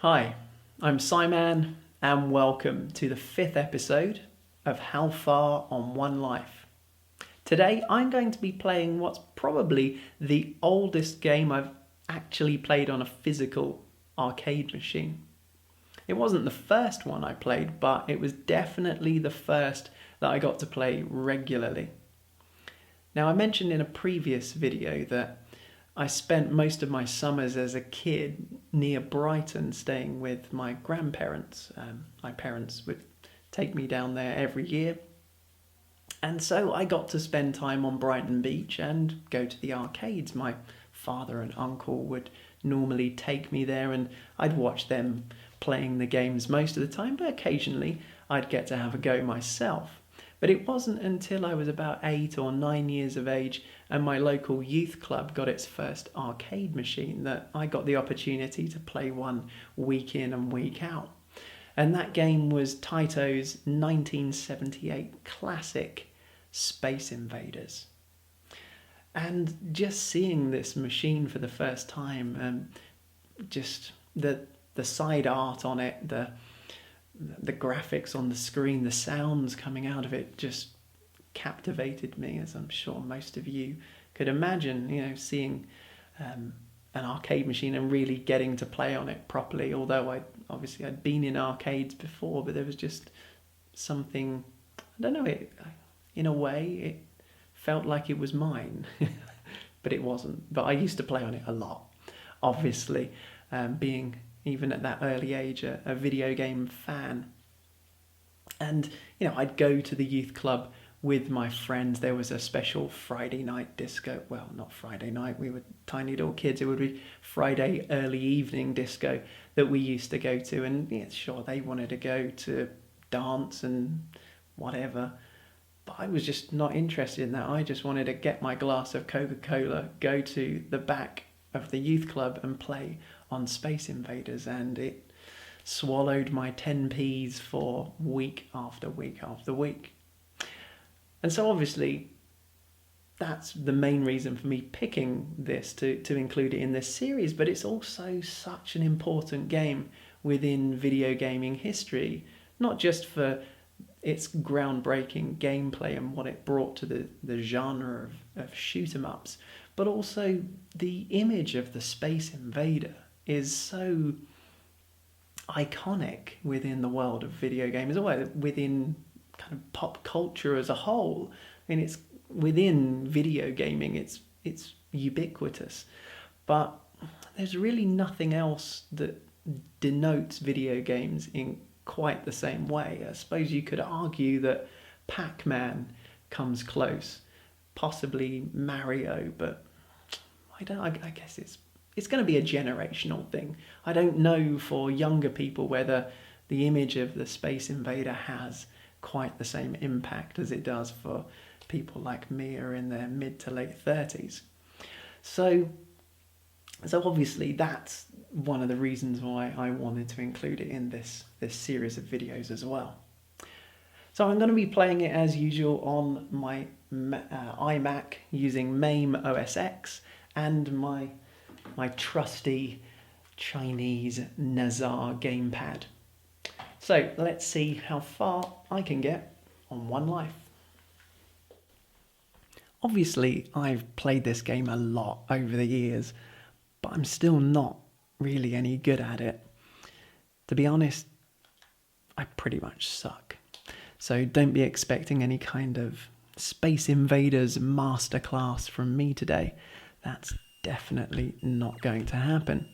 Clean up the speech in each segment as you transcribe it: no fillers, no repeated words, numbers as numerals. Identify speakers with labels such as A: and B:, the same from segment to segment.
A: Hi, I'm Simon, and welcome to the 5th episode of How Far on One Life. Today I'm going to be playing what's probably the oldest game I've actually played on a physical arcade machine. It wasn't the first one I played, but it was definitely the first that I got to play regularly. Now, I mentioned in a previous video that I spent most of my summers as a kid near Brighton staying with my grandparents. My parents would take me down there every year. And so I got to spend time on Brighton Beach and go to the arcades. My father and uncle would normally take me there and I'd watch them playing the games most of the time, but occasionally I'd get to have a go myself. But it wasn't until I was about 8 or 9 years of age and my local youth club got its first arcade machine that I got the opportunity to play one week in and week out. And that game was Taito's 1978 classic Space Invaders. And just seeing this machine for the first time, just the side art on it, the graphics on the screen, the sounds coming out of it just captivated me, as I'm sure most of you could imagine, seeing an arcade machine and really getting to play on it properly. Although I'd been in arcades before, but there was just something, I don't know, in a way it felt like it was mine, but it wasn't. But I used to play on it a lot, obviously, being even at that early age, a video game fan. And, I'd go to the youth club with my friends. There was a special Friday night disco. Well, not Friday night, we were tiny little kids. It would be Friday early evening disco that we used to go to. And yeah, sure, they wanted to go to dance and whatever. But I was just not interested in that. I just wanted to get my glass of Coca-Cola, go to the back of the youth club and play on Space Invaders, and it swallowed my 10p's for week after week after week. And so obviously that's the main reason for me picking this to include it in this series, but it's also such an important game within video gaming history, not just for its groundbreaking gameplay and what it brought to the genre of shoot-em-ups, but also the image of the Space Invader is so iconic within the world of video games, or within kind of pop culture as a whole. I mean, it's within video gaming, it's ubiquitous. But there's really nothing else that denotes video games in quite the same way. I suppose you could argue that Pac-Man comes close, possibly Mario, but I guess it's going to be a generational thing. I don't know for younger people whether the image of the Space Invader has quite the same impact as it does for people like me or in their mid to late 30s. So obviously that's one of the reasons why I wanted to include it in this series of videos as well. So I'm going to be playing it as usual on my iMac using MAME OS X and my trusty Chinese Nazar gamepad. So let's see how far I can get on One Life. Obviously, I've played this game a lot over the years, but I'm still not really any good at it. To be honest, I pretty much suck. So don't be expecting any kind of Space Invaders masterclass from me today. That's definitely not going to happen.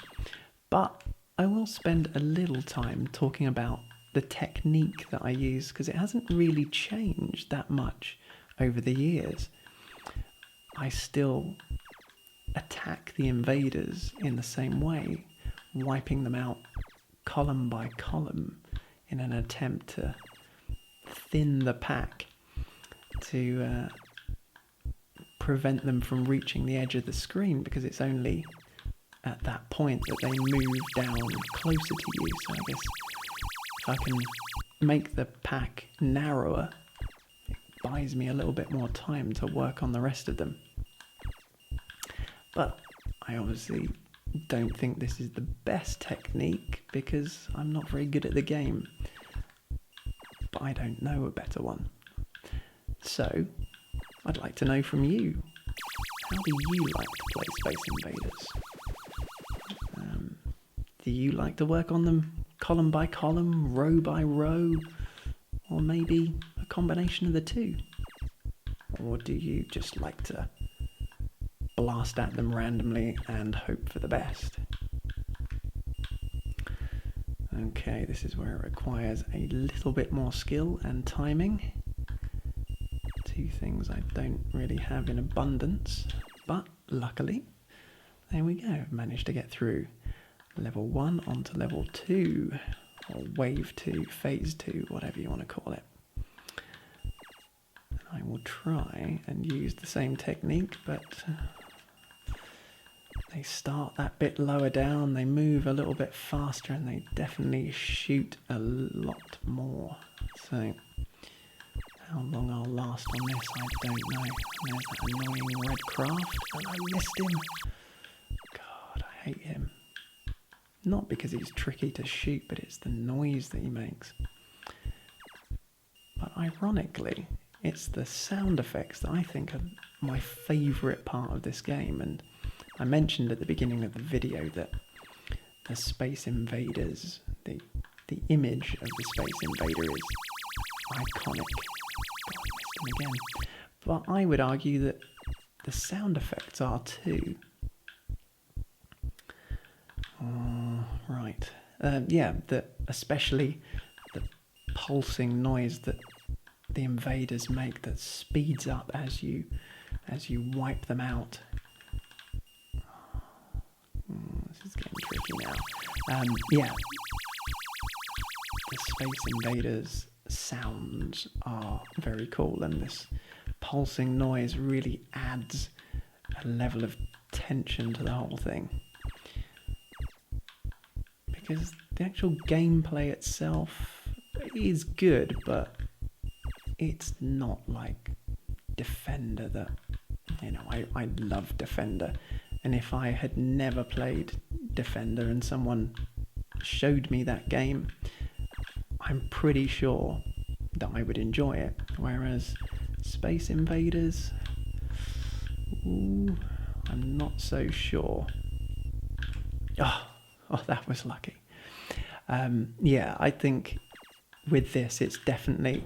A: But I will spend a little time talking about the technique that I use, because it hasn't really changed that much over the years. I still attack the invaders in the same way, wiping them out column by column in an attempt to thin the pack to prevent them from reaching the edge of the screen, because it's only at that point that they move down closer to you. So I guess if I can make the pack narrower, it buys me a little bit more time to work on the rest of them. But I obviously don't think this is the best technique because I'm not very good at the game. But I don't know a better one. So, I'd like to know from you. How do you like to play Space Invaders? Do you like to work on them column by column, row by row, or maybe a combination of the two? Or do you just like to blast at them randomly and hope for the best? Okay, this is where it requires a little bit more skill and timing. Two things I don't really have in abundance, but luckily, there we go. Managed to get through level 1 onto level 2, or wave 2, phase 2, whatever you want to call it. And I will try and use the same technique, but they start that bit lower down, they move a little bit faster, and they definitely shoot a lot more. So, how long I'll last on this, I don't know. There's that annoying red craft, and I missed him. God, I hate him. Not because he's tricky to shoot, but it's the noise that he makes. But ironically, it's the sound effects that I think are my favourite part of this game. And I mentioned at the beginning of the video that the Space Invaders, the image of the Space Invader is iconic. God, I missed him again. But I would argue that the sound effects are too. Right. Especially the pulsing noise that the invaders make that speeds up as you wipe them out. This is getting tricky now. The Space Invaders sounds are very cool, and this pulsing noise really adds a level of tension to the whole thing. Because the actual gameplay itself is good, but it's not like Defender that, I love Defender. And if I had never played Defender and someone showed me that game, I'm pretty sure that I would enjoy it. Whereas Space Invaders, I'm not so sure. Oh, that was lucky. I think with this, it's definitely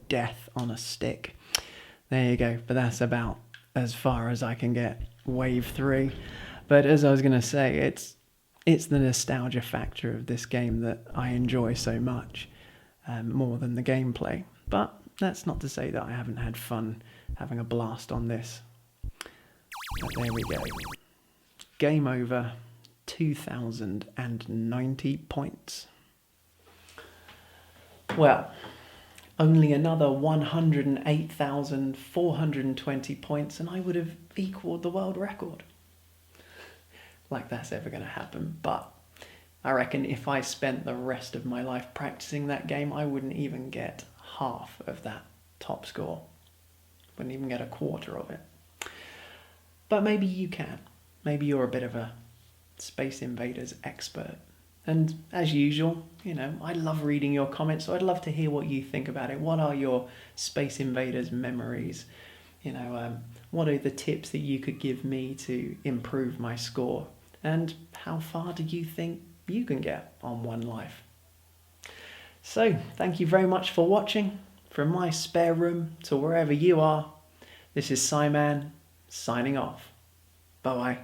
A: death on a stick. There you go. But that's about as far as I can get. Wave 3. But as I was going to say, it's the nostalgia factor of this game that I enjoy so much, more than the gameplay. But that's not to say that I haven't had fun having a blast on this. But there we go. Game over. 2,090 points. Well, only another 108,420 points and I would have equalled the world record. Like that's ever going to happen, but I reckon if I spent the rest of my life practicing that game, I wouldn't even get half of that top score. Wouldn't even get a quarter of it. But maybe you can. Maybe you're a bit of a Space Invaders expert. And as usual, I love reading your comments, so I'd love to hear what you think about it. What are your Space Invaders memories? What are the tips that you could give me to improve my score? And how far do you think you can get on One Life? So, thank you very much for watching. From my spare room to wherever you are, this is Simon signing off. Bye-bye.